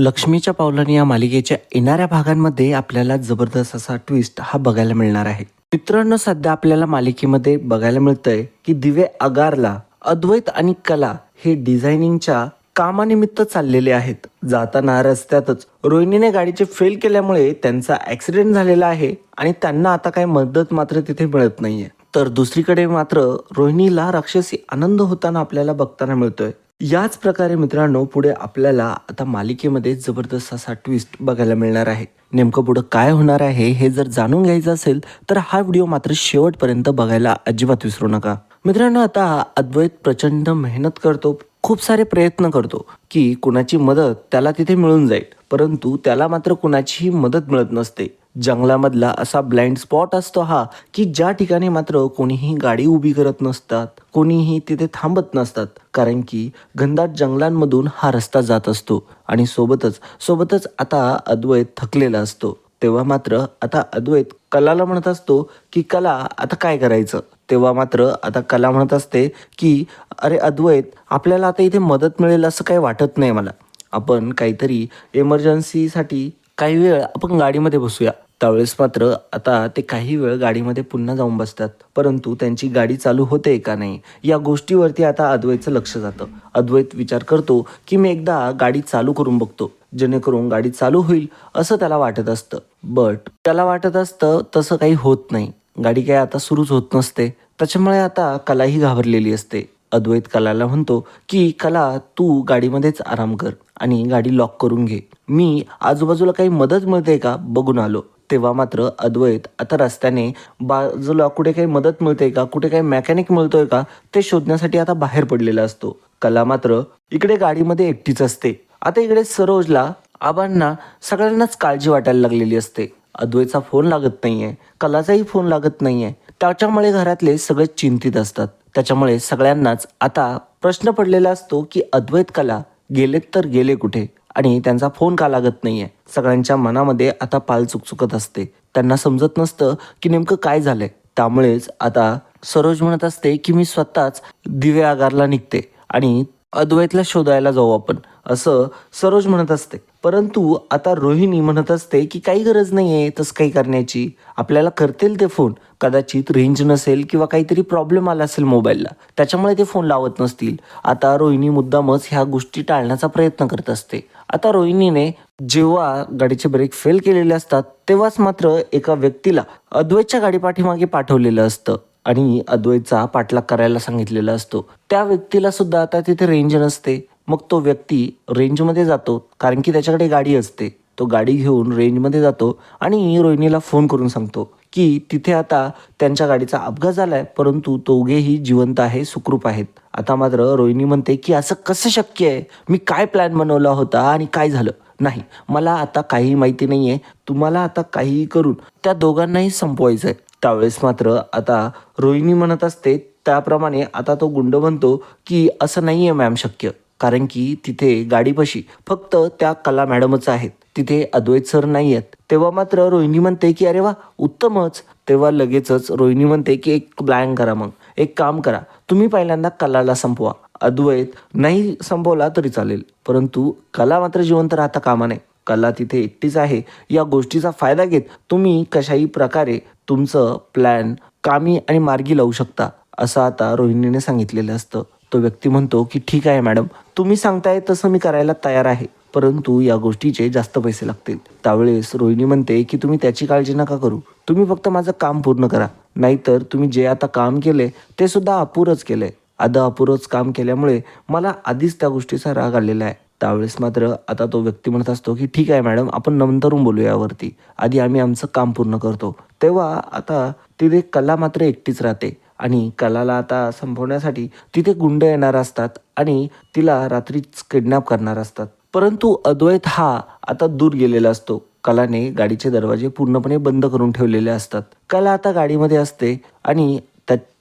लक्ष्मीच्या पावलाने या मालिकेच्या येणाऱ्या भागांमध्ये आपल्याला जबरदस्त असा ट्विस्ट हा बघायला मिळणार आहे. मित्रांनो, सध्या आपल्याला मालिकेमध्ये बघायला मिळतंय की दिवे आगारला अद्वैत आणि कला हे डिझायनिंगच्या कामानिमित्त चाललेले आहेत. जाताना रस्त्यातच रोहिणीने गाडीचे फेल केल्यामुळे त्यांचा ऍक्सिडेंट झालेला आहे आणि त्यांना आता काही मदत मात्र तिथे मिळत नाहीये. तर दुसरीकडे मात्र रोहिणीला राक्षसी आनंद होताना आपल्याला बघताना मिळतोय. याच प्रकारे मित्रांनो, पुढे आपल्याला आता मालिकेमध्ये जबरदस्त असा ट्विस्ट बघायला मिळणार आहे. नेमकं पुढे काय होणार आहे हे जर जाणून घ्यायचं असेल तर हा व्हिडिओ मात्र शेवटपर्यंत बघायला अजिबात विसरू नका. मित्रांनो, आता अद्वैत प्रचंड मेहनत करतो, खूप सारे प्रयत्न करतो की कुणाची मदत त्याला तिथे मिळून जाईल, परंतु त्याला मात्र कुणाचीही मदत मिळत नसते. जंगलामधला असा ब्लाइंड स्पॉट असतो हा की ज्या ठिकाणी मात्र कोणीही गाडी उभी करत नसतात, कोणीही तिथे थांबत नसतात, कारण की घनदाट जंगलांमधून हा रस्ता जात असतो आणि सोबतच आता अद्वैत थकलेला असतो. तेव्हा मात्र आता अद्वैत कलाला म्हणत असतो की कला आता काय करायचं. तेव्हा मात्र आता कला म्हणत असते की अरे अद्वैत, आपल्याला आता इथे मदत मिळेल असं काही वाटत नाही मला. आपण काहीतरी इमर्जन्सीसाठी काही वेळ आपण गाडीमध्ये बसूया. त्यावेळेस मात्र आता ते काही वेळ गाडीमध्ये पुन्हा जाऊन बसतात, परंतु त्यांची गाडी चालू होते का नाही या गोष्टीवरती आता अद्वैतचं लक्ष जातं. अद्वैत विचार करतो की मी एकदा गाडी चालू करून बघतो, जेणेकरून गाडी चालू होईल असं त्याला वाटत असतं. बट त्याला वाटत असतं तसं काही होत नाही. गाडी काय आता सुरूच होत नसते. त्याच्यामुळे आता कलाही घाबरलेली असते. अद्वैत कलाला म्हणतो की कला, तू गाडीमध्येच आराम कर आणि गाडी लॉक करून घे. मी आजूबाजूला काही मदत मिळते का बघून आलो. तेव्हा मात्र अद्वैत आता रस्त्याने बाजूला कुठे काही मदत मिळते का, कुठे काही मेकॅनिक मिळतोय का ते शोधण्यासाठी आता बाहेर पडलेला असतो. कला मात्र इकडे गाडीमध्ये एकटीच असते. आता इकडे सरोजला, आबांना, सगळ्यांनाच काळजी वाटायला लागलेली असते. अद्वैतचा फोन लागत नाहीये, कलाचाही फोन लागत नाहीये. त्याच्यामुळे घरातले सगळे चिंतित असतात. त्याच्यामुळे सगळ्यांनाच आता प्रश्न पडलेला असतो की अद्वैत कला गेलेत तर गेले कुठे आणि त्यांचा फोन का लागत नाहीये. सगळ्यांच्या मनामध्ये आता पाल चुकचुकत असते. त्यांना समजत नसतं की नेमकं काय झालंय. त्यामुळेच आता सरोज म्हणत असते की मी स्वतःच दिवे आगारला निघते आणि अद्वैतला शोधायला जाऊ आपण, असं सरोज म्हणत असते. परंतु आता रोहिणी म्हणत असते की काही गरज नाहीये तसं काही करण्याची. आपल्याला करतील ते फोन, कदाचित रेंज नसेल किंवा काहीतरी प्रॉब्लेम आला असेल मोबाईलला, त्याच्यामुळे ते फोन लावत नसतील. आता रोहिणी मुद्दामच ह्या गोष्टी टाळण्याचा प्रयत्न करत असते. आता रोहिणीने जेव्हा गाडीचे ब्रेक फेल केलेले असतात तेव्हाच मात्र एका व्यक्तीला अद्वैतच्या गाडी पाठीमागे पाठवलेलं असतं आणि अद्वैतचा पाठलाग करायला सांगितलेला असतो. त्या व्यक्तीला सुद्धा आता तिथे रेंज नसते. मग तो व्यक्ती रेंजमध्ये जातो, कारण की त्याच्याकडे गाडी असते. तो गाडी घेऊन रेंजमध्ये जातो आणि रोहिणीला फोन करून सांगतो की तिथे आता त्यांच्या गाडीचा अपघात झालाय, परंतु दोघेही जिवंत आहे, सुखरूप आहेत. आता मात्र रोहिणी म्हणते की असं कसं शक्य आहे, मी काय प्लॅन बनवला होता आणि काय झालं. नाही, मला आता काही माहिती नाहीये. तुम्हाला आता काहीही करून त्या दोघांनाही संपवायचं आहे. त्यावेळेस मात्र आता रोहिणी म्हणत असते त्याप्रमाणे आता तो गुंड म्हणतो की असं नाहीये मॅम शक्य, कारण की तिथे गाडीपाशी फक्त त्या कला मॅडमच आहेत, तिथे अद्वैत सर नाही आहेत. तेव्हा मात्र रोहिणी म्हणते की अरे वा, उत्तमच. तेव्हा लगेचच रोहिणी म्हणते की एक प्लॅन करा, मग एक काम करा, तुम्ही पहिल्यांदा कलाला संपवा. अद्वैत नाही संपवला तरी चालेल, परंतु कला मात्र जिवंत राहता कामा नये. कला तिथे एकटीच आहे. या गोष्टीचा फायदा घेत तुम्ही कशाही प्रकारे तुमचं प्लॅन कामी आणि मार्गी लावू शकता, असं आता रोहिणीने सांगितलेलं असतं. तो व्यक्ती म्हणतो की ठीक आहे मॅडम, तुम्ही सांगताय तसं मी करायला तयार आहे, परंतु या गोष्टीचे जास्त पैसे लागतील. त्यावेळेस रोहिणी म्हणते की तुम्ही त्याची काळजी नका करू, तुम्ही फक्त माझं काम पूर्ण करा. नाहीतर तुम्ही जे आता काम केले ते सुद्धा अपुरंच केलंय. अपुरंच काम केल्यामुळे मला आधीच त्या गोष्टीचा राग आलेला आहे. त्यावेळेस मात्र आता तो व्यक्ती म्हणत असतो की ठीक आहे मॅडम, आपण नंतरून बोलू यावरती, आधी आम्ही आमचं काम पूर्ण करतो. तेव्हा आता तिथे कला मात्र एकटीच राहते आणि कलाला आता संपवण्यासाठी तिथे गुंड येणार असतात आणि तिला रात्रीच किडनॅप करणार असतात. परंतु अद्वैत हा आता दूर गेलेला असतो. कलाने गाडीचे दरवाजे पूर्णपणे बंद करून ठेवलेले असतात. कला आता गाडीमध्ये असते आणि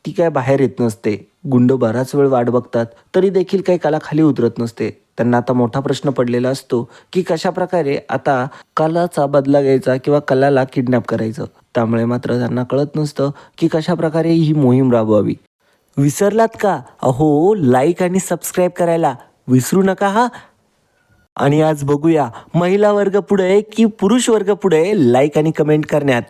ती काय बाहेर येत नसते. गुंड बराच वेळ वाट बघतात तरी देखील काही कला खाली उतरत नसते. त्यांना आता मोठा प्रश्न पडलेला असतो की कशा प्रकारे आता कलाचा बदला घ्यायचा किंवा कलाला किडनॅप करायचं. त्यामुळे मात्र त्यांना कळत नसतं की कशा प्रकारे ही मोहीम राबवावी. विसरलात का? अहो, लाईक आणि सबस्क्राईब करायला विसरू नका हा. आणि आज बघूया महिला वर्ग पुढे की पुरुष वर्ग पुढे लाईक आणि कमेंट करण्यात.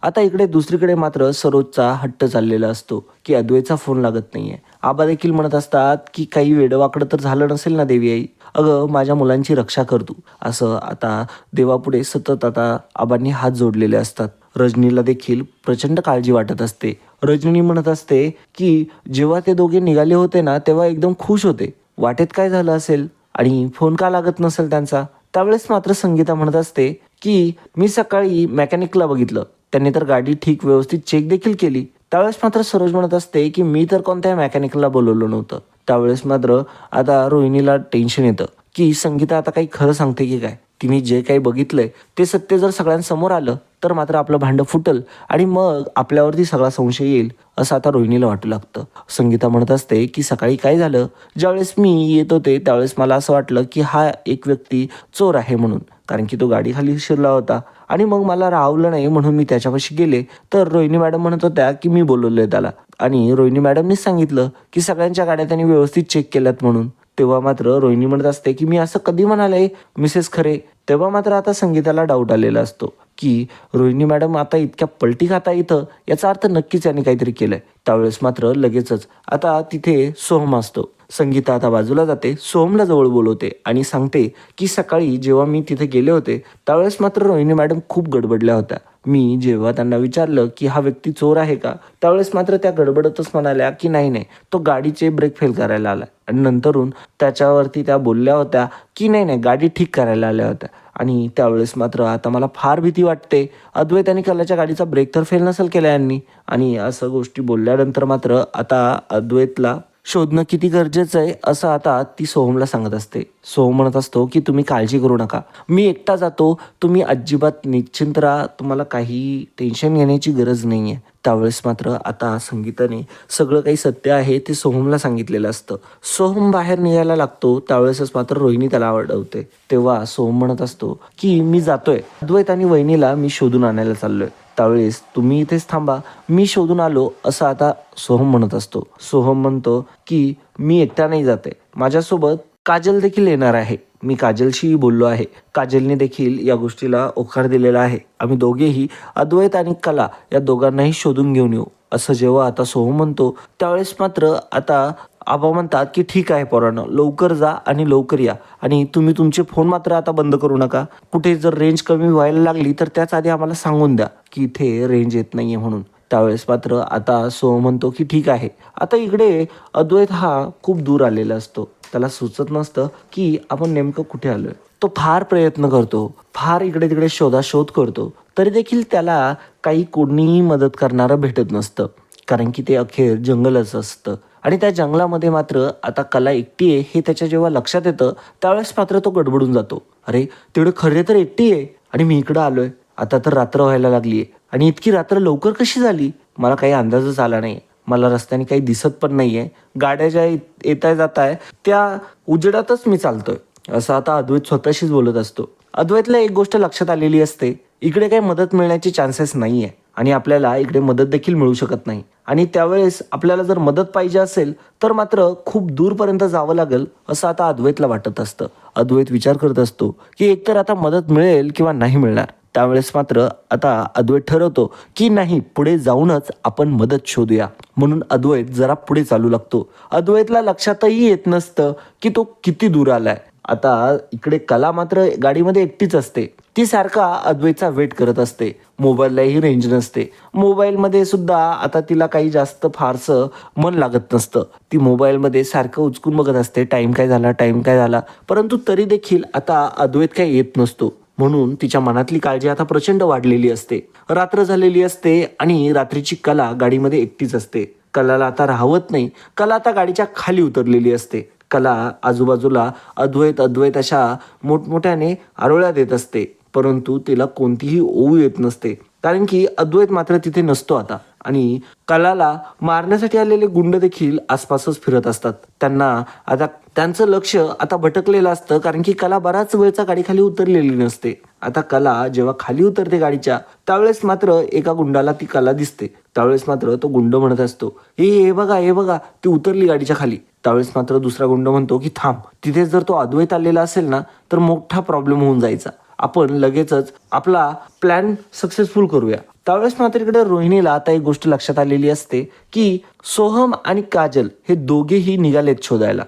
आता इकडे दुसरीकडे मात्र सरोजचा हट्ट चाललेला असतो की अद्वैतचा फोन लागत नाहीये. आबा देखील म्हणत असतात की काही वेडवाकडं तर झालं नसेल ना देवी आई, अगं माझ्या मुलांची रक्षा कर तू. असं आता देवापुढे सतत आता आबांनी हात जोडलेले असतात. रजनीला देखील प्रचंड काळजी वाटत असते. रजनी म्हणत असते की जेव्हा ते दोघे निघाले होते ना तेव्हा एकदम खुश होते. वाटेत काय झालं असेल आणि फोन का लागत नसेल त्यांचा. त्यावेळेस मात्र संगीता म्हणत असते की मी सकाळी मेकॅनिकला बघितलं, त्यांनी तर गाडी ठीक व्यवस्थित चेक देखील केली. त्यावेळेस मात्र सरोज म्हणत असते की मी तर कोणत्याही मेकॅनिकला बोलवलं नव्हतं. त्यावेळेस मात्र आता रोहिणीला टेन्शन येतं की संगीता आता काही खरं सांगते की काय. तिने जे काही बघितलंय ते सत्य जर सगळ्यांसमोर आलं तर मात्र आपलं भांडं फुटल आणि मग आपल्यावरती सगळा संशय येईल असं आता रोहिणीला वाटू लागतं. संगीता म्हणत असते की सकाळी काय झालं, ज्यावेळेस मी येत होते त्यावेळेस मला असं वाटलं की हा एक व्यक्ती चोर आहे म्हणून, कारण की तो गाडीखाली शिरला होता आणि मग मला राहवलं नाही म्हणून मी त्याच्यापाशी गेले. तर रोहिणी मॅडम म्हणत होत्या की मी बोलवलंय त्याला आणि रोहिणी मॅडमनीच सांगितलं की सगळ्यांच्या गाड्या त्यांनी व्यवस्थित चेक केल्यात म्हणून. तेव्हा मात्र रोहिणी म्हणत असते की मी असं कधी म्हणाले मिसेस खरे. तेव्हा मात्र आता संगीताला डाऊट आलेला असतो की रोहिणी मॅडम आता इतक्या पलटी खाता इथं, याचा अर्थ नक्कीच यांनी काहीतरी केलंय. त्यावेळेस मात्र लगेचच आता तिथे सोहम असतो. संगीता आता बाजूला जाते, सोहमला जवळ बोलवते आणि सांगते की सकाळी जेव्हा मी तिथे गेले होते त्यावेळेस मात्र रोहिणी मॅडम खूप गडबडल्या होत्या. मी जेव्हा त्यांना विचारलं की हा व्यक्ती चोर आहे का, त्यावेळेस मात्र त्या गडबडतच म्हणाल्या की नाही नाही, तो गाडीचे ब्रेक फेल करायला आला. आणि नंतरून त्याच्यावरती त्या बोलल्या होत्या की नाही नाही, गाडी ठीक करायला आल्या होत्या. आणि त्यावेळेस मात्र आता मला फार भीती वाटते, अद्वैत आणि कलाच्या गाडीचा ब्रेक तर फेल नसेल केला यांनी. आणि असं गोष्टी बोलल्यानंतर मात्र आता अद्वैतला शोधणं किती गरजेचं आहे असं आता ती सोहमला सांगत असते. सोहम म्हणत असतो की तुम्ही काळजी करू नका, मी एकटा जातो, तुम्ही अजिबात निश्चिंत राहा, तुम्हाला काही टेन्शन घेण्याची गरज नाही आहे. त्यावेळेस मात्र आता संगीताने सगळं काही सत्य आहे ते सोहमला सांगितलेलं असतं. सोहम बाहेर निघायला लागतो त्यावेळेसच मात्र रोहिणी त्याला अडवते. तेव्हा सोहम म्हणत असतो की मी जातोय, अद्वैत आणि वहिनीला मी शोधून आणायला चाललोय, त्यावेळेस तुम्ही इथेच थांबा, मी शोधून आलो असं आता सोहम म्हणत असतो. सोहम म्हणतो की मी एकटा नाही जाते, माझ्यासोबत काजल देखील येणार आहे. मी काजलशीही बोललो आहे, काजलने देखील या गोष्टीला होकार दिलेला आहे. आम्ही दोघेही अद्वैत आणि कला या दोघांनाही शोधून घेऊन येऊ असं जेव्हा आता सोहम म्हणतो त्यावेळेस मात्र आता आबा म्हणतात की ठीक आहे पोरांनो, लवकर जा आणि लवकर या आणि तुम्ही तुमचे फोन मात्र आता बंद करू नका. कुठे जर रेंज कमी व्हायला लागली तर त्याच आधी आम्हाला सांगून द्या की इथे रेंज येत नाहीये म्हणून. त्यावेळेस मात्र आता सोहम म्हणतो की ठीक आहे. आता इकडे अद्वैत हा खूप दूर आलेला असतो, त्याला सुचत नसतं की आपण नेमकं कुठे आलोय. तो फार प्रयत्न करतो, फार इकडे तिकडे शोधाशोध करतो, तरी देखील त्याला काही कोणीही मदत करणारं भेटत नसतं, कारण की ते अखेर जंगलच असतं. आणि त्या जंगलामध्ये मात्र आता कला एकटी आहे हे त्याच्या जेव्हा लक्षात येतं त्यावेळेस मात्र तो गडबडून जातो. अरे तेवढे खरे तर एकटी आहे आणि मी इकडं आलोय, आता तर रात्र व्हायला लागली आहे आणि इतकी रात्र लवकर कशी झाली मला काही अंदाजच आला नाही. मला रस्त्याने काही दिसत पण नाहीये, गाड्या ज्या येताय जाताय त्या उजेडातच मी चालतोय असं आता अद्वैत स्वतःशीच बोलत असतो. अद्वैतला एक गोष्ट लक्षात आलेली असते, इकडे काही मदत मिळण्याचे चान्सेस नाहीये आणि आपल्याला इकडे मदत देखील मिळू शकत नाही. आणि त्यावेळेस आपल्याला जर मदत पाहिजे असेल तर मात्र खूप दूरपर्यंत जावं लागेल असं आता अद्वैतला वाटत असतं. अद्वैत विचार करत असतो की एकतर आता मदत मिळेल किंवा नाही मिळणार. त्यावेळेस मात्र आता अद्वैत ठरवतो की नाही, पुढे जाऊनच आपण मदत शोधूया. म्हणून अद्वैत जरा पुढे चालू लागतो. अद्वैतला लक्षातही येत नसतं की तो किती दूर आलाय. आता इकडे कला मात्र गाडीमध्ये एकटीच असते, ती सारखा अद्वैतचा वेट करत असते. मोबाईललाही रेंज नसते, मोबाईलमध्ये सुद्धा आता तिला काही जास्त फारसं मन लागत नसतं. ती मोबाईलमध्ये सारखं उचकून बघत असते टाइम काय झाला, टाइम काय झाला, परंतु तरी देखील आता अद्वैत काही येत नसतो. म्हणून तिच्या मनातली काळजी आता प्रचंड वाढलेली असते. रात्र झालेली असते आणि रात्रीची कला गाडीमध्ये एकटीच असते. कलाला आता राहवत नाही, कला आता गाडीच्या खाली उतरलेली असते. कला आजूबाजूला अद्वैत अद्वैत अशा मोठमोठ्याने आरोळ्या देत असते, परंतु तिला कोणतीही ओऊ येत नसते, कारण की अद्वैत मात्र तिथे नसतो आता. आणि कलाला मारण्यासाठी आलेले गुंड देखील आसपासच फिरत असतात. त्यांना आता त्यांचं लक्ष आता भटकलेलं असतं, कारण की कला बराच वेळचा गाडीखाली उतरलेली नसते. आता कला जेव्हा खाली उतरते गाडीच्या त्यावेळेस मात्र एका गुंडाला ती कला दिसते. त्यावेळेस मात्र तो गुंड म्हणत असतो, हे बघा हे बघा, ती उतरली गाडीच्या खाली. त्यावेळेस मात्र दुसरा गुंड म्हणतो की थांब, तिथे जर तो अद्वैत आलेला असेल ना तर मोठा प्रॉब्लेम होऊन जायचा, आपण लगेचच आपला प्लॅन सक्सेसफुल करूया. त्यावेळेस मात्र इकडे रोहिणीला आता एक गोष्ट लक्षात आलेली असते की सोहम आणि काजल हे दोघेही निघालेत शोधायला.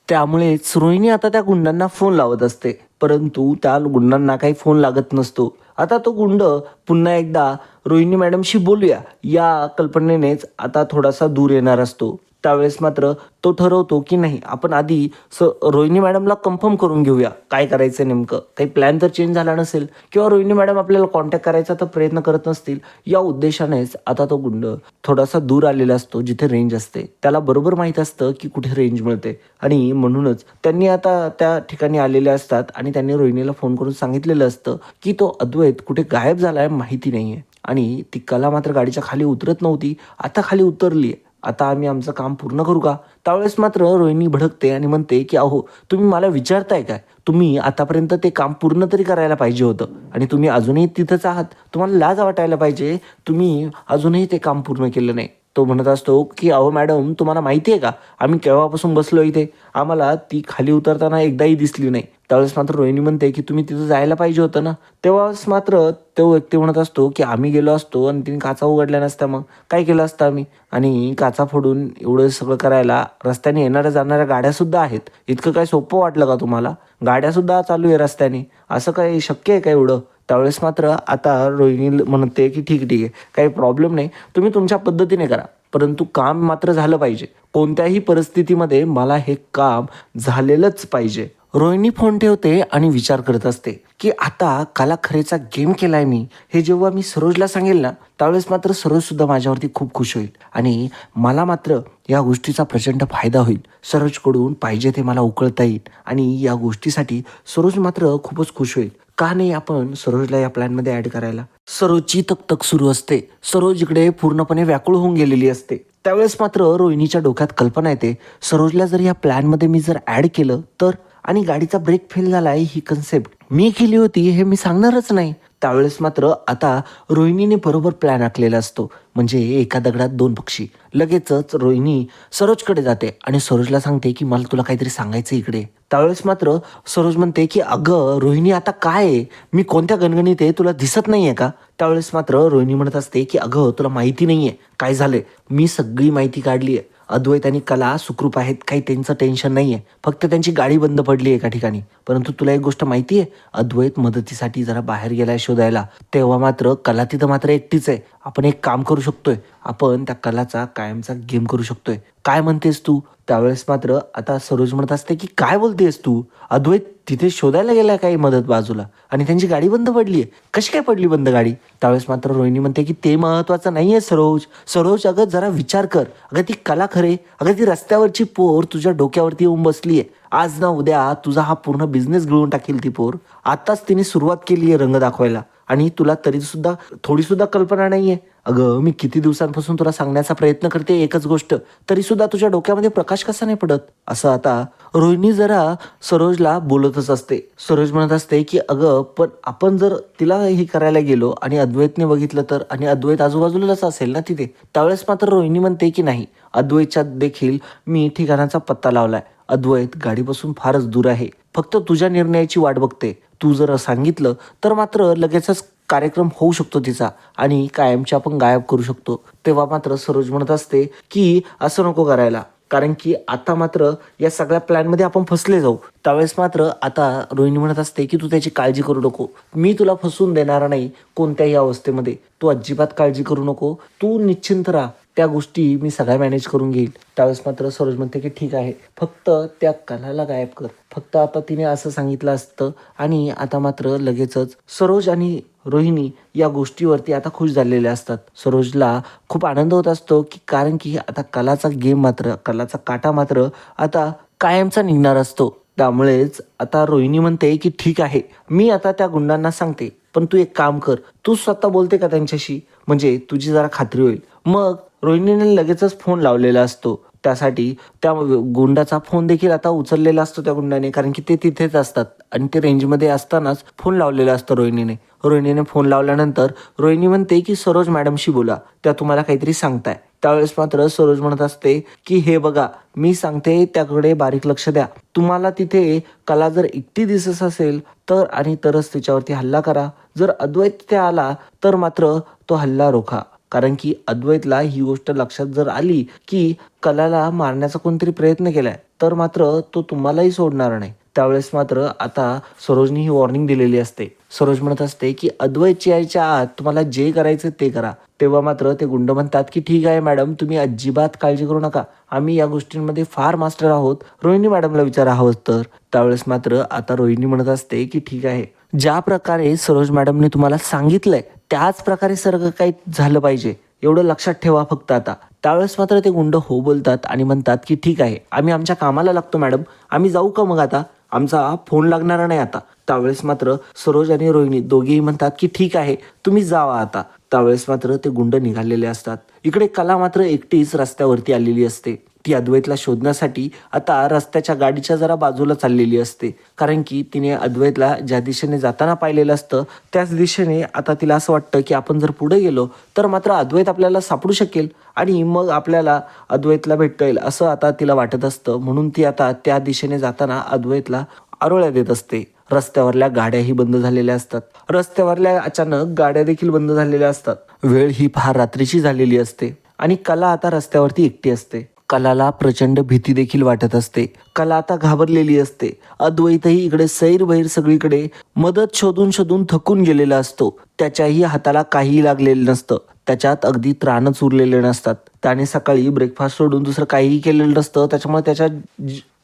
त्यामुळेच रोहिणी आता त्या गुंडांना फोन लावत असते, परंतु त्या गुंडांना काही फोन लागत नसतो. आता तो गुंड पुन्हा एकदा रोहिणी मॅडमशी बोलूया या कल्पनेनेच आता थोडासा दूर येणार असतो. त्यावेळेस मात्र तो ठरवतो की नाही, आपण आधी रोहिणी मॅडमला कन्फर्म करून घेऊया काय करायचं नेमकं, काही प्लॅन तर चेंज झाला नसेल किंवा रोहिणी मॅडम आपल्याला कॉन्टॅक्ट करायचा तर प्रयत्न करत नसतील, या उद्देशानेच आता तो गुंड थोडासा दूर आलेला असतो जिथे रेंज असते. त्याला बरोबर माहीत असतं की कुठे रेंज मिळते आणि म्हणूनच त्यांनी आता त्या ठिकाणी आलेले असतात आणि त्यांनी रोहिणीला फोन करून सांगितलेलं असतं की तो अद्वैत कुठे गायब झालाय माहिती नाहीये. आणि ती कला मात्र गाडीच्या खाली उतरत नव्हती, आता खाली उतरली आहे. आता आम्ही आमचं काम पूर्ण करू का? त्यावेळेस मात्र रोहिणी भडकते आणि म्हणते की अहो, तुम्ही मला विचारताय काय? तुम्ही आतापर्यंत ते काम पूर्ण तरी करायला पाहिजे होतं आणि तुम्ही अजूनही तिथंच आहात. तुम्हाला लाज वाटायला पाहिजे, तुम्ही अजूनही ते काम पूर्ण केलं नाही. तो म्हणत असतो की अहो मॅडम, तुम्हाला माहिती आहे का आम्ही केव्हापासून बसलो इथे, आम्हाला ती खाली उतरताना एकदाही दिसली नाही. त्यावेळेस मात्र रोहिणी म्हणते की तुम्ही तिथं जायला पाहिजे होतं ना. तेव्हाच मात्र तो व्यक्ती म्हणत असतो की आम्ही गेलो असतो आणि तिने काचा उघडल्या नसत्या, मग काय केलं असतं आम्ही? आणि काचा फोडून एवढं सगळं करायला रस्त्याने येणाऱ्या जाणाऱ्या गाड्यासुद्धा आहेत. इतकं काय सोपं वाटलं का तुम्हाला? गाड्यासुद्धा चालू आहे रस्त्याने, असं काय शक्य आहे का एवढं? त्यावेळेस मात्र आता रोहिणी म्हणते की ठीक आहे, काही प्रॉब्लेम नाही, तुम्ही तुमच्या पद्धतीने करा, परंतु काम मात्र झालं पाहिजे. कोणत्याही परिस्थितीमध्ये मला हे काम झालेलंच पाहिजे. रोहिणी फोन ठेवते आणि विचार करत असते की आता कलाखरेचा गेम केलाय मी, हे जेव्हा मी सरोजला सांगेल ना त्यावेळेस मात्र सरोज सुद्धा माझ्यावरती खूप खुश होईल आणि मला मात्र या गोष्टीचा प्रचंड फायदा होईल. सरोजकडून पाहिजे ते मला उकळता येईल आणि या गोष्टीसाठी सरोज मात्र खूपच खुश होईल. का नाही आपण सरोजला या प्लॅनमध्ये ऍड करायला? सरोजची तक सुरू असते. सरोज इकडे पूर्णपणे व्याकुळ होऊन गेलेली असते. त्यावेळेस मात्र रोहिणीच्या डोक्यात कल्पना येते, सरोजला जर या प्लॅनमध्ये मी जर ऍड केलं तर, आणि गाडीचा ब्रेक फेल झालाय ही कन्सेप्ट मी केली होती हे मी सांगणारच नाही. त्यावेळेस मात्र आता रोहिणीने बरोबर प्लॅन आखलेला असतो. म्हणजे एका दगडात दोन पक्षी. लगेचच रोहिणी सरोजकडे जाते आणि सरोजला सांगते की मला तुला काहीतरी सांगायचं इकडे. त्यावेळेस मात्र सरोज म्हणते की अगं रोहिणी, आता काय आहे, मी कोणत्या गणगणित आहे तुला दिसत नाहीये का? त्यावेळेस मात्र रोहिणी म्हणत असते की अगं तुला माहिती नाहीये काय झालंय, मी सगळी माहिती काढली आहे. अद्वैत आणि कला सुखरूप आहेत, काही त्यांचं टेन्शन नाहीये, फक्त त्यांची गाडी बंद पडली एका ठिकाणी. परंतु तुला एक गोष्ट माहिती आहे, अद्वैत मदतीसाठी जरा बाहेर गेलाय शोधायला. तेव्हा मात्र कला तिथं मात्र एकटीच आहे. आपण एक काम करू शकतोय, आपण त्या कलाचा कायमचा गेम करू शकतोय. काय म्हणतेस तू? त्यावेळेस मात्र आता सरोज म्हणत असते की काय बोलतेस तू? अद्वैत तिथे शोधायला गेलाय काही मदत बाजूला आणि त्यांची गाडी बंद पडलीये. कशी काय पडली बंद गाडी? त्यावेळेस मात्र रोहिणी म्हणते की ते महत्वाचं नाहीये सरोज. सरोज अगं जरा विचार कर, अगं ती कला खरे, अगं ती रस्त्यावरची पोर तुझ्या डोक्यावरती येऊन बसलीये. आज ना उद्या तुझा हा पूर्ण बिझनेस गिळून टाकेल ती पोर. आताच तिने सुरुवात केली आहे रंग दाखवायला आणि तुला तरी सुद्धा थोडी सुद्धा कल्पना नाहीये. अगं मी किती दिवसांपासून तुला सांगण्याचा प्रयत्न करते एकच गोष्ट, तरी सुद्धा तुझ्या डोक्यामध्ये प्रकाश कसा नाही पडत? असं आता रोहिणी जरा सरोजला बोलतच असते. सरोज म्हणत असते की अगं पण आपण जर तिला हे करायला गेलो आणि अद्वैतने बघितलं तर, आणि अद्वैत आजूबाजूलाच असेल ना तिथे. त्यावेळेस मात्र रोहिणी म्हणते की नाही, अद्वैतच्या देखील मी ठिकाणाचा पत्ता लावलाय. अद्वैत गाडीपासून फारच दूर आहे, फक्त तुझ्या निर्णयाची वाट बघते. तू जर सांगितलं तर मात्र लगेचच कार्यक्रम होऊ शकतो तिचा आणि कायमची आपण गायब करू शकतो. तेव्हा मात्र सरोज म्हणत असते की असं नको करायला, कारण की आता मात्र या सगळ्या प्लॅनमध्ये आपण फसले जाऊ. त्यावेळेस मात्र आता रोहिणी म्हणत असते की तू त्याची काळजी करू नको, मी तुला फसवून देणार नाही कोणत्याही अवस्थेमध्ये. तू अजिबात काळजी करू नको, तू निश्चिंत राहा, त्या गोष्टी मी सगळ्या मॅनेज करून घेईल. त्यावेळेस मात्र सरोज म्हणते की ठीक आहे, फक्त त्या कलाला गायब कर. फक्त आता तिने असं सांगितलं असतं आणि आता मात्र लगेचच सरोज आणि रोहिणी या गोष्टीवरती आता खुश झालेले असतात. सरोजला खूप आनंद होत असतो की कारण की आता कलाचा गेम मात्र, कलाचा काटा मात्र आता कायमचा निघणार असतो. त्यामुळेच आता रोहिणी म्हणते की ठीक आहे, मी आता त्या गुंडांना सांगते, पण तू एक काम कर, तू स्वतः बोलते का त्यांच्याशी, म्हणजे तुझी जरा खात्री होईल. मग रोहिणीने लगेचच फोन लावलेला असतो. त्यासाठी त्या गुंडाचा फोन देखील आता उचललेला असतो त्या गुंडाने, कारण की ते तिथेच असतात आणि ते रेंजमध्ये असतानाच फोन लावलेला असतो रोहिणीने. रोहिणीने फोन लावल्यानंतर रोहिणी म्हणते की सरोज मॅडमशी बोला, त्या तुम्हाला काहीतरी सांगताय. त्यावेळेस मात्र सरोज म्हणत असते की हे बघा, मी सांगते त्याकडे बारीक लक्ष द्या. तुम्हाला तिथे कला जर एकटी दिसत असेल तर आणि तरच तिच्यावरती हल्ला करा. जर अद्वैत तिथे आला तर मात्र तो हल्ला रोखा. कारण की अद्वैतला ही गोष्ट लक्षात जर आली की कलाला मारण्याचा कोणतरी प्रयत्न केलाय तर मात्र तो तुम्हालाही सोडणार नाही. त्यावेळेस मात्र आता सरोजनी ही वॉर्निंग दिलेली असते. सरोज म्हणत असते की अद्वैत यायच्या आत तुम्हाला जे करायचं ते करा. तेव्हा मात्र ते गुंड म्हणतात की ठीक आहे मॅडम, तुम्ही अजिबात काळजी करू नका, आम्ही या गोष्टींमध्ये फार मास्टर आहोत, रोहिणी मॅडमला विचारा हवं तर. त्यावेळेस मात्र आता रोहिणी म्हणत असते की ठीक आहे, ज्या प्रकारे सरोज मॅडमने तुम्हाला सांगितलंय त्याच प्रकारे सगळं काही झालं पाहिजे, एवढं लक्षात ठेवा फक्त आता. त्यावेळेस मात्र ते गुंड हो बोलतात आणि म्हणतात की ठीक आहे, आम्ही आमच्या कामाला लागतो मॅडम, आम्ही जाऊ का मग आता, आमचा फोन लागणार नाही आता. त्यावेळेस मात्र सरोज आणि रोहिणी दोघेही म्हणतात की ठीक आहे, तुम्ही जावा आता. त्यावेळेस मात्र ते गुंड निघालेले असतात. इकडे कला मात्र एकटीच रस्त्यावरती आलेली असते. ती अद्वैतला शोधण्यासाठी आता रस्त्याच्या गाडीच्या जरा बाजूला चाललेली असते. कारण की तिने अद्वैतला ज्या दिशेने जाताना पाहिलेलं असतं त्याच दिशेने आता तिला असं वाटतं की आपण जर पुढे गेलो तर मात्र अद्वैत आपल्याला सापडू शकेल आणि मग आपल्याला अद्वैतला भेटता येईल असं आता तिला वाटत असतं. म्हणून ती आता त्या दिशेने जाताना अद्वैतला आरोळ्या देत असते. रस्त्यावरल्या गाड्याही बंद झालेल्या असतात. रस्त्यावरल्या अचानक गाड्या देखील बंद झालेल्या असतात. वेळ ही फार रात्रीची झालेली असते आणि कला आता रस्त्यावरती एकटी असते. कलाला प्रचंड भीती देखील वाटत असते. कला आता घाबरलेली असते. अद्वैतही इकडे सैरभैर सगळीकडे मदत शोधून शोधून थकून गेलेला असतो. त्याच्याही हाताला काहीही लागलेलं नसतं. त्याच्यात अगदी त्राणच उरलेले नसतात. त्याने सकाळी ब्रेकफास्ट सोडून दुसरं काहीही केलेलं नसतं. त्याच्यामुळे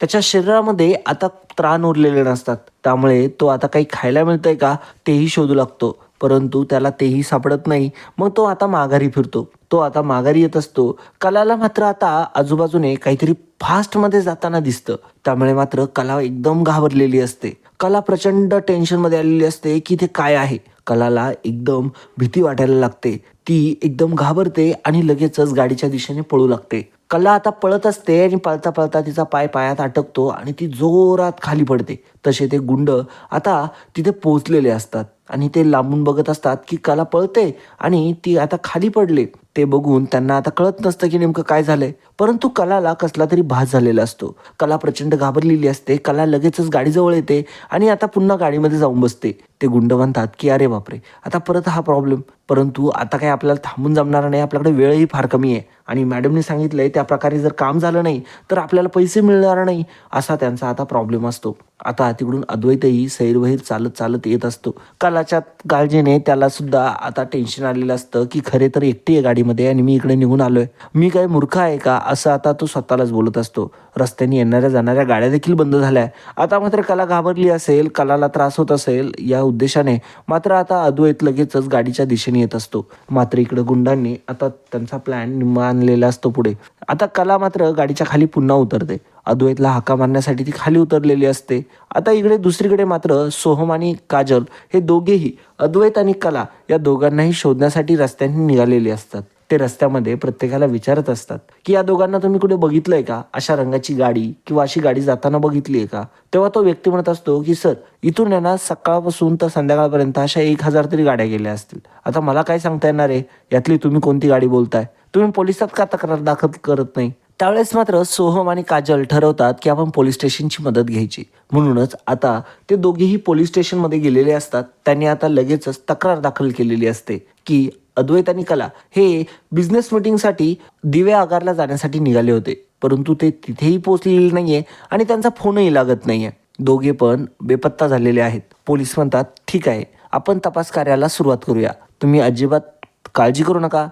त्याच्या शरीरामध्ये आता त्राण उरलेले नसतात. त्यामुळे तो आता काही खायला मिळतंय का तेही शोधू लागतो. परंतु त्याला तेही सापडत नाही. मग तो आता माघारी फिरतो. तो आता माघारी येत असतो. कलाला मात्र आता आजूबाजूने काहीतरी फास्टमध्ये जाताना दिसतं. त्यामुळे मात्र कला एकदम घाबरलेली असते. कला प्रचंड टेन्शनमध्ये आलेली असते की ते काय आहे. कलाला एकदम भीती वाटायला लागते. ती एकदम घाबरते आणि लगेचच गाडीच्या दिशेने पळू लागते. कला आता पळत असते आणि पळता पळता तिचा पाय पायात अटकतो आणि ती जोरात खाली पडते. तसे ते गुंड आता तिथे पोहोचलेले असतात आणि ते लांबून बघत असतात की कला पळते आणि ती आता खाली पडले. ते बघून त्यांना आता कळत नसतं की नेमकं काय झालंय. परंतु कलाला कसला तरी भास झालेला असतो. कला प्रचंड घाबरलेली असते. कला लगेचच गाडीजवळ येते आणि आता पुन्हा गाडीमध्ये जाऊन बसते. ते गुंड म्हणतात की अरे बापरे, आता परत हा प्रॉब्लेम. परंतु आता काय आपल्याला थांबून जमणार नाही, आपल्याकडे वेळही फार कमी आहे आणि मॅडमने सांगितलंय त्या प्रकारे जर काम झालं नाही तर आपल्याला पैसे मिळणार नाही, असा त्यांचा आता प्रॉब्लेम असतो. आता तिकडून अद्वैतही सैरवैर चालत चालत येत असतो. कलाच्या काळजीने त्याला सुद्धा आता टेन्शन आलेलं असतं की खरे तर एकटी आहे गाडीमध्ये आणि मी इकडे निघून आलोय, मी काय मूर्ख आहे का, असं आता तो स्वतःलाच बोलत असतो. रस्त्याने येणाऱ्या जाणाऱ्या गाड्या देखील बंद झाल्या. आता मात्र कला घाबरली असेल, कलाला त्रास होत असेल या उद्देशाने मात्र आता अद्वैत लगेचच गाडीच्या दिशेने येत असतो. मात्र इकडे गुंडांनी आता त्यांचा प्लॅन निम्मा आणलेला असतो पुढे. आता कला मात्र गाडीच्या खाली पुन्हा उतरते. अद्वैतला हाका मारण्यासाठी ती खाली उतरलेली असते. आता इकडे दुसरीकडे मात्र सोहम आणि काजल हे दोघेही अद्वैत आणि कला या दोघांनाही शोधण्यासाठी रस्त्याने निघालेले असतात. ते रस्त्यामध्ये प्रत्येकाला विचारत असतात की या दोघांना तुम्ही कुठे बघितलंय का, अशा रंगाची गाडी किंवा अशी गाडी जाताना बघितली आहे का. तेव्हा तो व्यक्ती म्हणत असतो की सर, इथून आहे ना सकाळपासून तर संध्याकाळपर्यंत अशा 1000 तरी गाड्या गेल्या असतील. आता मला काय सांगता येणार आहे यातली तुम्ही कोणती गाडी बोलताय, तुम्ही पोलिसात का तक्रार दाखल करत नाही. त्यावेळेस मात्र सोहम आणि काजल ठरवतात की आपण पोलीस स्टेशनची मदत घ्यायची. म्हणूनच आता ते दोघेही पोलीस स्टेशनमध्ये गेलेले असतात. त्यांनी आता लगेचच तक्रार दाखल केलेली असते की अद्वैत आणि कला हे बिझनेस मीटिंगसाठी दिवे आगारला जाण्यासाठी निघाले होते, परंतु ते तिथेही पोहोचलेले नाहीये आणि त्यांचा फोनही लागत नाहीये. दोघे पण बेपत्ता झालेले आहेत. पोलीस म्हणतात ठीक आहे, आपण तपास कार्याला सुरुवात करूया, तुम्ही अजिबात काळजी करू नका,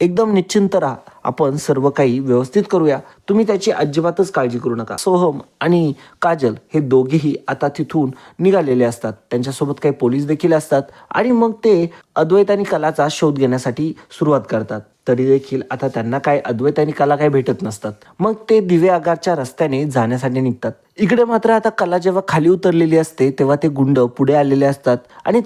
एकदम निश्चिंत राहा, आपण सर्व काही व्यवस्थित करूया, तुम्ही त्याची अजिबातच काळजी करू नका. सोहम आणि काजल हे दोघेही आता तिथून निघालेले असतात. त्यांच्यासोबत काही पोलीस देखील असतात आणि मग ते अद्वैत आणि कलाचा शोध घेण्यासाठी सुरुवात करतात. तरी देखील आता त्यांना काय अद्वैत आणि कला काही भेटत नसतात. मग ते दिवे आगारच्या रस्त्याने जाण्यासाठी निघतात. इकडे मात्र आता कला जेव्हा खाली उतरलेली असते तेव्हा ते गुंड पुढे आलेले असतात आणि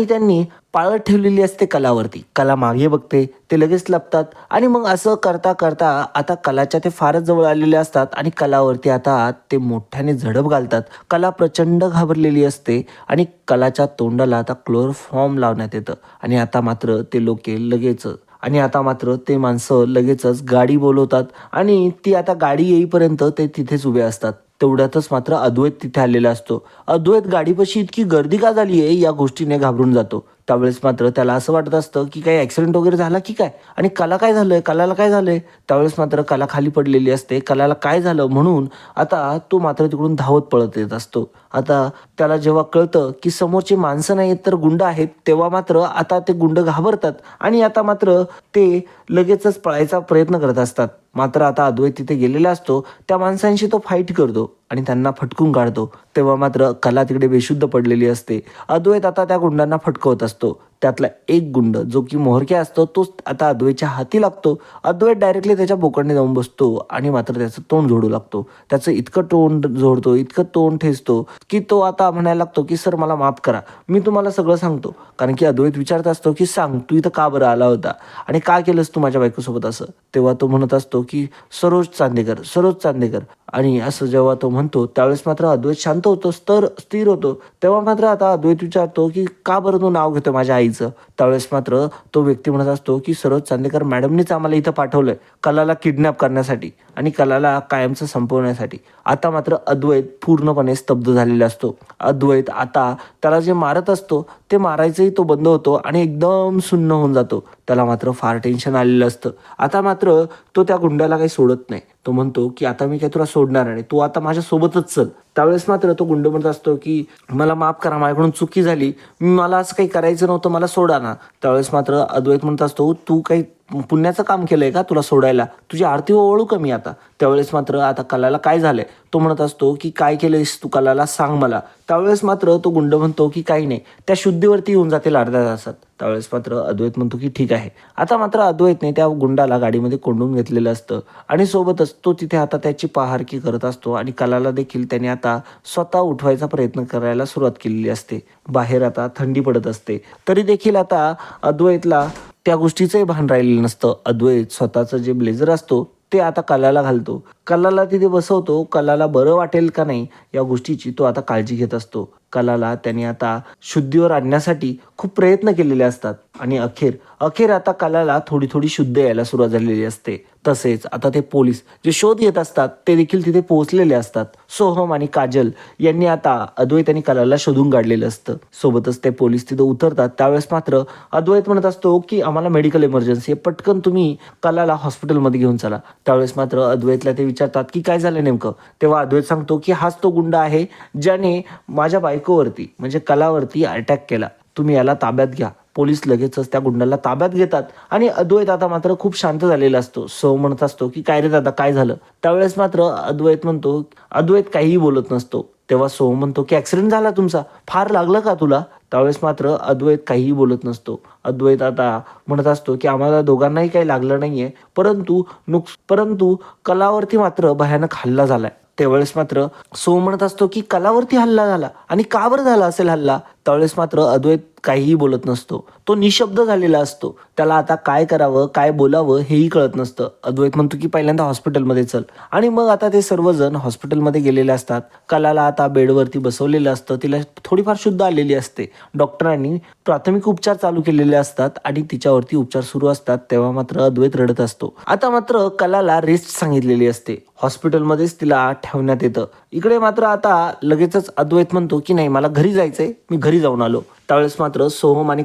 त्यांनी पाळत ठेवलेली असते कलावरती. कला मागे बघते, ते लगेच लपतात आणि मग असं करता करता आता कलाच्या ते फारच जवळ आलेले असतात आणि कलावरती आता ते मोठ्याने झडप घालतात. कला प्रचंड घाबरलेली असते आणि कलाच्या तोंडाला आता क्लोरोफॉर्म लावण्यात येतं आणि आता मात्र ते लोक लगेच आणि आता मात्र ते माणसं लगेचच गाडी बोलवतात आणि ती आता गाडी येईपर्यंत ते तिथेच उभे असतात. तेवढ्यातच मात्र अद्वैत तिथे आलेला असतो. अद्वैत गाडीपाशी इतकी गर्दी का झाली आहे या गोष्टीने घाबरून जातो. त्यावेळेस मात्र त्याला असं वाटत असतं की काही ॲक्सिडेंट वगैरे झाला की काय, आणि कला काय झालंय, कलाला काय झालंय. त्यावेळेस मात्र कला खाली पडलेली असते. कलाला काय झालं म्हणून आता तो मात्र तिकडून धावत पळत येत असतो. आता त्याला जेव्हा कळतं की समोरची माणसं नाहीत तर गुंड आहेत, तेव्हा मात्र आता ते गुंड घाबरतात आणि आता मात्र ते लगेचच पळायचा प्रयत्न करत असतात. मात्र आता अद्वैत तिथे गेलेला असतो. त्या माणसांशी तो फाईट करतो आणि त्यांना फटकून काढतो. तेव्हा मात्र कला तिकडे बेशुद्ध पडलेली असते. अद्वैत आता त्या गुंडांना फटकवत असतो. त्यातला एक गुंड जो की मोहरक्या असतो तोच आता अद्वैतच्या हाती लागतो. अद्वैत डायरेक्टली त्याच्या बोकांनी जाऊन बसतो आणि मात्र त्याचं तोंड जोडू लागतो. त्याचं इतकं तोंड जोडतो, इतकं तोंड ठेचतो की तो आता म्हणायला लागतो की सर मला माफ करा, मी तुम्हाला सगळं सांगतो. कारण की अद्वैत विचारत असतो की सांग तू इथं का बरं आला होता आणि का केलंस तू माझ्या बायकोसोबत असं. तेव्हा तो म्हणत असतो की सरोज चांदेकर, सरोज चांदेकर. आणि असं जेव्हा तो म्हणतो त्यावेळेस मात्र अद्वैत शांत होतो, स्थिर होतो. तेव्हा मात्र आता अद्वैत विचारतो की का बरं तू नाव घेतो माझ्या आईचं. त्यावेळेस मात्र तो व्यक्ती म्हणत असतो की सरोज चांदेकर मॅडमनीच आम्हाला इथं पाठवलंय कलाला किडनॅप करण्यासाठी आणि कलाला कायमचं संपवण्यासाठी. आता मात्र अद्वैत पूर्णपणे स्तब्ध झालेला असतो. अद्वैत आता त्याला जे मारत असतो ते मारायचंही तो बंद होतो आणि एकदम सुन्न होऊन जातो. त्याला मात्र फार टेन्शन आलेलं असतं. आता मात्र तो त्या गुंडाला काही सोडत नाही. तो म्हणतो की आता मी काय तुला सोडणार नाही, तू आता माझ्यासोबतच चल. त्यावेळेस मात्र तो गुंड म्हणत असतो की मला माफ करा, माझ्याकडून चुकी झाली, मला असं काही करायचं नव्हतं, मला सोडा ना. त्यावेळेस मात्र अद्वैत म्हणत असतो तू काही पुण्याचं काम केलंय का तुला सोडायला, तुझी आरती ओळू का मी आता. त्यावेळेस मात्र आता कलाला काय झालंय तो म्हणत असतो की काय केलंयस तू कलाला सांग मला. त्यावेळेस मात्र तो गुंड म्हणतो की काही नाही, त्या शुद्धीवरती येऊन जातील अर्ध्या तासात. त्यावेळेस मात्र अद्वैत म्हणतो की ठीक आहे. आता मात्र अद्वैतने त्या गुंडाला गाडीमध्ये कोंडून घेतलेलं असतं आणि सोबतच तो तिथे आता त्याची पहारकी करत असतो आणि कलाला देखील त्याने आता स्वतः उठवायचा प्रयत्न करायला सुरुवात केलेली असते. बाहेर आता थंडी पडत असते तरी देखील आता अद्वैतला त्या गोष्टीचंही भान राहिलेलं नसतं. अद्वैत स्वतःचं जे ब्लेझर असतो ते आता कलाला घालतो, कलाला तिथे बसवतो. कलाला बरं वाटेल का नाही या गोष्टीची तो आता काळजी घेत असतो. कलाला त्याने आता शुद्धीवर आणण्यासाठी खूप प्रयत्न केलेले असतात आणि अखेर आता कलाला थोडी थोडी शुद्ध यायला सुरुवात झालेली असते. तसेच आता ते पोलीस जे शोध घेत असतात ते देखील तिथे पोहोचलेले असतात. सोहम आणि काजल यांनी आता अद्वैत आणि कलाला शोधून काढलेलं असतं. सोबतच ते पोलीस तिथे उतरतात. त्यावेळेस मात्र अद्वैत म्हणत असतो की आम्हाला मेडिकल इमर्जन्सी आहे, पटकन तुम्ही कलाला हॉस्पिटलमध्ये घेऊन चला. त्यावेळेस मात्र अद्वैतला ते विचारतात की काय झालं नेमकं. तेव्हा अद्वैत सांगतो की हाच तो गुंड आहे ज्याने माझ्या बायकोवरती म्हणजे कलावरती अटॅक केला, तुम्ही याला ताब्यात घ्या. पोलीस लगेचच त्या गुंडाला ताब्यात घेतात आणि अद्वैत आता मात्र खूप शांत झालेला असतो. सो म्हणत असतो की काय रे दादा काय झालं. त्यावेळेस मात्र अद्वैत काहीही बोलत नसतो. तेव्हा सो म्हणतो की ॲक्सिडेंट झाला तुमचा, फार लागलं का तुला. त्यावेळेस मात्र अद्वैत काहीही बोलत नसतो. अद्वैत आता म्हणत असतो की आम्हाला दोघांनाही काही लागलं नाहीये, परंतु कलावरती मात्र भयानक हल्ला झालाय. त्यावेळेस मात्र सो म्हणत असतो की कलावरती हल्ला झाला आणि का बरं झाला असेल हल्ला. त्यावेळेस मात्र अद्वैत काहीही बोलत नसतो. तो निशब्द झालेला असतो. त्याला आता काय करावं काय बोलावं हेही कळत नसतं. अद्वैत म्हणतो की पहिल्यांदा हॉस्पिटलमध्ये चल आणि मग आता ते सर्वजण हॉस्पिटलमध्ये गेलेले असतात. कलाला आता बेडवरती बसवलेलं असतं. तिला थोडीफार शुद्ध आलेली असते. डॉक्टरांनी प्राथमिक उपचार चालू केलेले असतात आणि तिच्यावरती उपचार सुरू असतात. तेव्हा मात्र अद्वैत रडत असतो. आता मात्र कलाला रेस्ट सांगितलेली असते. हॉस्पिटलमध्येच तिला ठेवण्यात येतं. इकडे मात्र आता लगेचच अद्वैत म्हणतो की नाही मला घरी जायचंय, मी घरी जाऊन आलो. त्यावेळेस मात्र सोहम आणि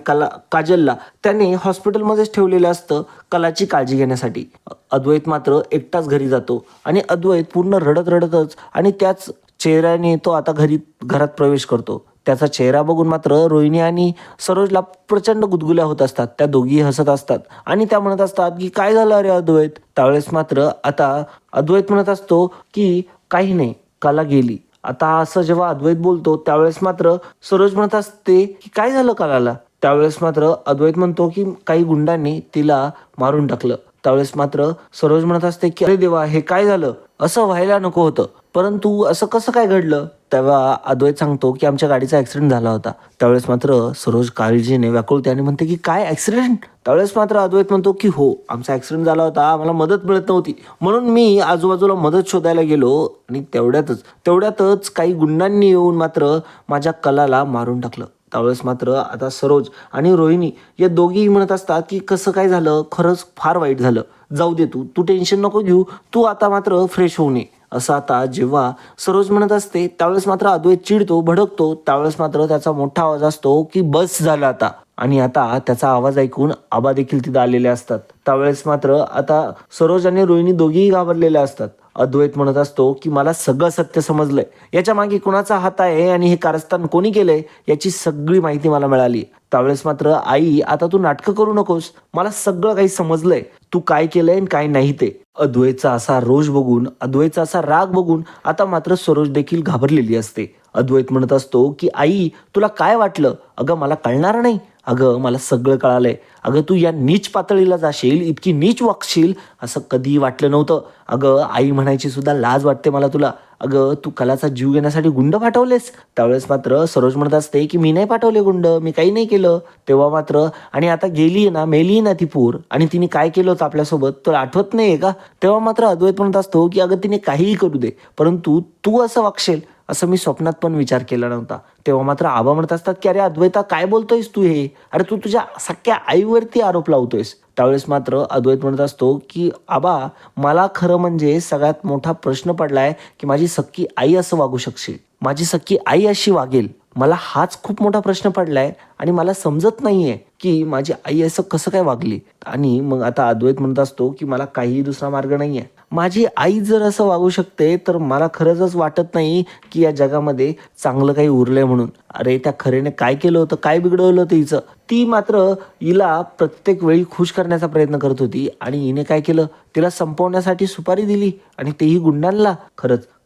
काजलला त्याने हॉस्पिटलमध्येच ठेवलेलं असतं कलाची काळजी घेण्यासाठी. अद्वैत मात्र एकटाच घरी जातो आणि अद्वैत पूर्ण रडतच आणि त्याच चेहऱ्याने तो आता घरात प्रवेश करतो. त्याचा चेहरा बघून मात्र रोहिणी आणि सरोजला प्रचंड गुदगुल्या होत असतात. त्या दोघी हसत असतात आणि त्या म्हणत असतात की काय झालं अरे अद्वैत. त्यावेळेस मात्र आता अद्वैत म्हणत असतो की काही नाही, कला गेली. आता असं जेव्हा अद्वैत बोलतो त्यावेळेस मात्र सरोज म्हणत असते की काय झालं कलाला. त्यावेळेस मात्र अद्वैत म्हणतो की काही गुंडांनी तिला मारून टाकलं. त्यावेळेस मात्र सरोज म्हणत असते की अरे देवा हे काय झालं, असं व्हायला नको होतं, परंतु असं कसं काय घडलं. तेव्हा अद्वैत सांगतो की आमच्या गाडीचा ॲक्सिडेंट झाला होता. त्यावेळेस मात्र सरोज काळजीने व्याकुळते आणि म्हणते की काय ॲक्सिडेंट. त्यावेळेस मात्र अद्वैत म्हणतो की हो आमचा ॲक्सिडेंट झाला होता, आम्हाला मदत मिळत नव्हती म्हणून मी आजूबाजूला मदत शोधायला गेलो आणि तेवढ्यातच काही गुंडांनी येऊन मात्र माझ्या कलाला मारून टाकलं. त्यावेळेस मात्र आता सरोज आणि रोहिणी या दोघीही म्हणत असतात की कसं काय झालं, खरंच फार वाईट झालं, जाऊ दे, तू टेन्शन नको घेऊ, तू आता मात्र फ्रेश होऊ नये. असं आता जेव्हा सरोज म्हणत असते त्यावेळेस मात्र अद्वैत चिडतो, भडकतो. त्यावेळेस मात्र त्याचा मोठा आवाज असतो की बस झालं आता. आणि आता त्याचा आवाज ऐकून आबा देखील तिथं आलेले असतात. त्यावेळेस मात्र आता सरोज आणि रोहिणी दोघीही घाबरलेल्या असतात. अद्वैत म्हणत असतो की मला सगळं सत्य समजलंय, याच्या मागे कुणाचा हात आहे आणि हे कारस्थान कोणी केलंय याची सगळी माहिती मला मिळाली. त्यावेळेस मात्र आई, आता तू नाटकं करू नकोस, मला सगळं काही समजलंय, तू काय केलंय आणि काय नाही ते. अद्वैतचा असा रोष बघून, अद्वैतचा असा राग बघून आता मात्र सरोज देखील घाबरलेली असते. अद्वैत म्हणत असतो की आई, तुला काय वाटलं? अगं मला कळणार नाही, अगं मला सगळं कळालंय, अगं तू या नीच पातळीला जाशील, इतकी नीच वागशील असं कधीही वाटलं नव्हतं. अगं आई म्हणायची सुद्धा लाज वाटते मला तुला. अगं तू कलाचा जीव घेण्यासाठी गुंड पाठवलेस. त्यावेळेस मात्र सरोज म्हणत असते की मी नाही पाठवले गुंड, मी काही नाही केलं. तेव्हा मात्र आणि आता गेली ना, मेली ना ती पोर, आणि तिने काय केलं होतं आपल्यासोबत तुला आठवत नाहीये का? तेव्हा मात्र अद्वैत म्हणत असतो की अगं तिने काहीही करू दे, परंतु तू असं वागशील असं मी स्वप्नात पण विचार केला नव्हता. तेव्हा मात्र आबा म्हणत असतात की अरे अद्वैता, काय बोलतोयस तू हे? अरे तू तुझ्या सख्या आईवरती आरोप लावतोयस. त्यावेळेस मात्र अद्वैत म्हणत असतो की आबा, मला खरं म्हणजे सगळ्यात मोठा प्रश्न पडलाय की माझी सख्खी आई असं वागू शकशील, माझी सख्खी आई अशी वागेल, मला हाच खूप मोठा प्रश्न पडलाय आणि मला समजत नाहीये की माझी आई असं कसं काय वागली. आणि मग आता अद्वैत म्हणत असतो की मला काहीही दुसरा मार्ग नाहीये, माझी आई जर असं वागू शकते तर मला खरंच वाटत नाही की या जगामध्ये चांगलं काही उरलंय म्हणून. अरे त्या खरेने काय केलं होतं, काय बिघडवलं होतं हिचं? ती मात्र हिला प्रत्येक वेळी खुश करण्याचा प्रयत्न करत होती आणि हिने काय केलं, तिला संपवण्यासाठी सुपारी दिली आणि तेही गुंडांना.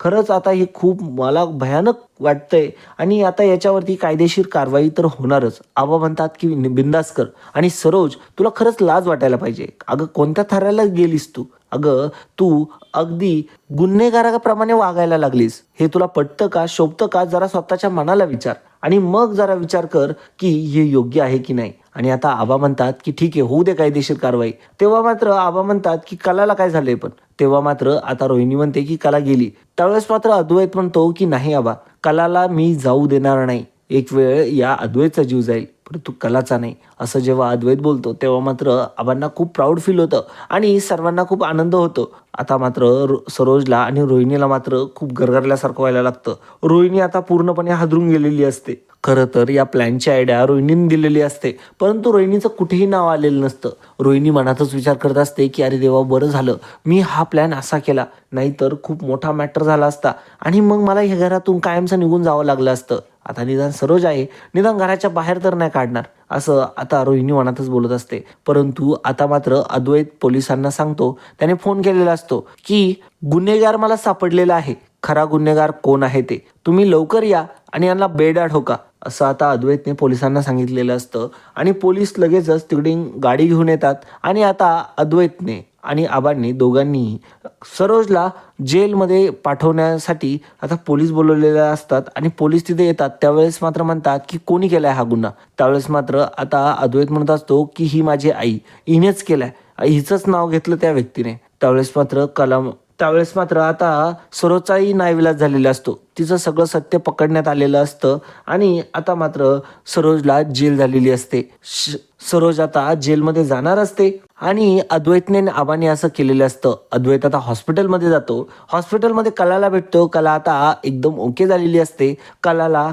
खरंच आता हे खूप मला भयानक वाटतंय आणि आता याच्यावरती कायदेशीर कारवाई तर होणारच. आबा म्हणतात की बिंदास कर. आणि सरोज, तुला खरंच लाज वाटायला पाहिजे. अगं कोणत्या थराला गेलीस तू? अगं तू अगदी गुन्हेगाराप्रमाणे वागायला लागलीस. हे तुला पटतं का, शोभतं का? जरा स्वतःच्या मनाला विचार आणि मग जरा विचार कर की हे योग्य आहे की नाही. आणि आता आबा म्हणतात की ठीक आहे, होऊ दे कायदेशीर कारवाई. तेव्हा मात्र आबा म्हणतात की कलाला काय झालंय पण? तेव्हा मात्र आता रोहिणी म्हणते की कला गेली. त्यावेळेस मात्र अद्वैत म्हणतो की नाही आबा, कलाला मी जाऊ देणार नाही. एक वेळ या अद्वैतचा जीव जाईल परंतु कलाचा नाही. असं जेव्हा अद्वैत बोलतो तेव्हा मात्र आबांना खूप प्राऊड फील होतं आणि सर्वांना खूप आनंद होतो. आता मात्र सरोजला आणि रोहिणीला मात्र खूप गरगरल्यासारखं व्हायला लागतं. रोहिणी आता पूर्णपणे हादरून गेलेली असते. खरं तर या प्लॅनची आयडिया रोहिणीने दिलेली असते, परंतु रोहिणीचं कुठेही नाव आलेलं नसतं. रोहिणी मनातच विचार करत असते की अरे देवा, बरं झालं मी हा प्लॅन असा केला, नाहीतर खूप मोठा मॅटर झाला असता आणि मग मला ह्या घरातून कायमचं निघून जावं लागलं असतं. आता निदान सरोज आहे, निदान घराच्या बाहेर तर नाही काढणार, असं आता रोहिणी मनातच बोलत असते. परंतु आता मात्र अद्वैत पोलिसांना सांगतो, त्याने फोन केलेला असतो की गुन्हेगार मला सापडलेला आहे, खरा गुन्हेगार कोण आहे ते तुम्ही लवकर या आणि यांना बेड्या ठोका, असं आता अद्वैतने पोलिसांना सांगितलेलं असतं. आणि पोलीस लगेचच तिकडे गाडी घेऊन येतात आणि आता अद्वैतने आणि आबांनी दोघांनीही सरोजला जेलमध्ये पाठवण्यासाठी आता पोलीस बोलवलेले असतात आणि पोलीस तिथे येतात. त्यावेळेस मात्र म्हणतात की कोणी केलाय हा गुन्हा. त्यावेळेस मात्र आता अद्वैत म्हणत असतो की ही माझी आई, हिनेच केलाय, हिचंच नाव घेतलं त्या व्यक्तीने. त्यावेळेस मात्र आता सरोजचाही नाईविलाज झालेला असतो. तिचं सगळं सत्य पकडण्यात आलेलं असतं आणि आता मात्र सरोजला जेल झालेली असते. सरोज आता जेलमध्ये जाणार असते आणि अद्वैतने आबाने असं केलेलं असतं. अद्वैत आता हॉस्पिटलमध्ये जातो. हॉस्पिटलमध्ये कलाला भेटतो. कला आता एकदम ओके झालेली असते. कलाला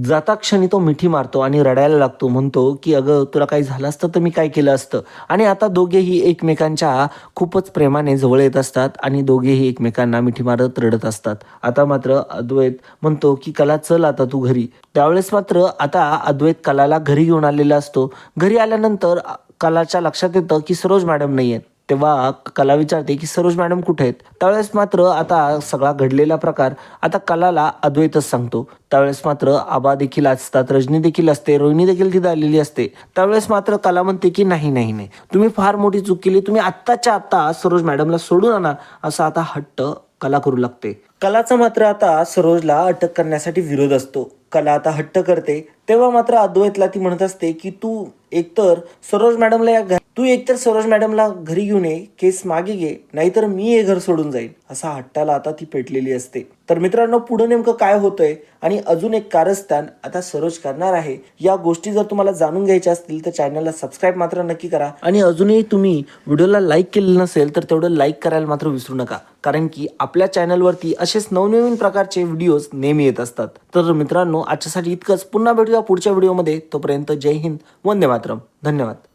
जाता क्षणी तो मिठी मारतो आणि रडायला लागतो. म्हणतो की अगं तुला काही झालं असतं तर मी काय केलं असतं. आणि आता दोघेही एकमेकांच्या खूपच प्रेमाने जवळ येत असतात आणि दोघेही एकमेकांना मिठी मारत रडत असतात. आता मात्र अद्वैत म्हणतो की कला चल आता तू घरी. त्यावेळेस मात्र आता अद्वैत कलाला घरी घेऊन आलेला असतो. घरी आल्यानंतर कलाच्या लक्षात येतं की सरोज मॅडम नाही आहेत. तेव्हा कला विचारते की सरोज मॅडम कुठे आहेत. त्यावेळेस मात्र आता सगळा घडलेला प्रकार आता कलाला अद्वैतच सांगतो. त्यावेळेस मात्र आबा देखील असतात, रजनी देखील असते, रोहिणी देखील तिथे आलेली असते. त्यावेळेस मात्र कला म्हणते की नाही, तुम्ही फार मोठी चूक केली, तुम्ही आत्ताच्या आत्ता सरोज मॅडमला सोडून आणा, असा आता हट्ट कला करू लागते. कलाचा मात्र आता सरोजला अटक करण्यासाठी विरोध असतो. कला आता हट्ट करते. तेव्हा मात्र अद्वैतला ती म्हणत असते की तू एकतर सरोज मॅडमला तू एकतर सरोज मॅडमला घरी घेऊन ये, केस मागे घे, नाहीतर मी हे घर सोडून जाईल, असा हट्टाला आता ती पेटलेली असते. तर मित्रांनो, पुढे नेमकं काय होतंय आणि अजून एक कारस्थान आता सरोज करणार आहे, या गोष्टी जर तुम्हाला जाणून घ्यायच्या असतील तर चॅनलला सबस्क्राईब मात्र नक्की करा. आणि अजूनही तुम्ही व्हिडिओला लाईक केलेलं नसेल तर तेवढं लाईक करायला मात्र विसरू नका, कारण की आपल्या चॅनलवरती असेच नवनवीन प्रकारचे व्हिडिओज नेहमी येत असतात. तर मित्रांनो, आजच्यासाठी इतकंच. पुन्हा भेटूया पुढच्या व्हिडिओमध्ये. तोपर्यंत जय हिंद, वंदे मातरम. धन्यवाद.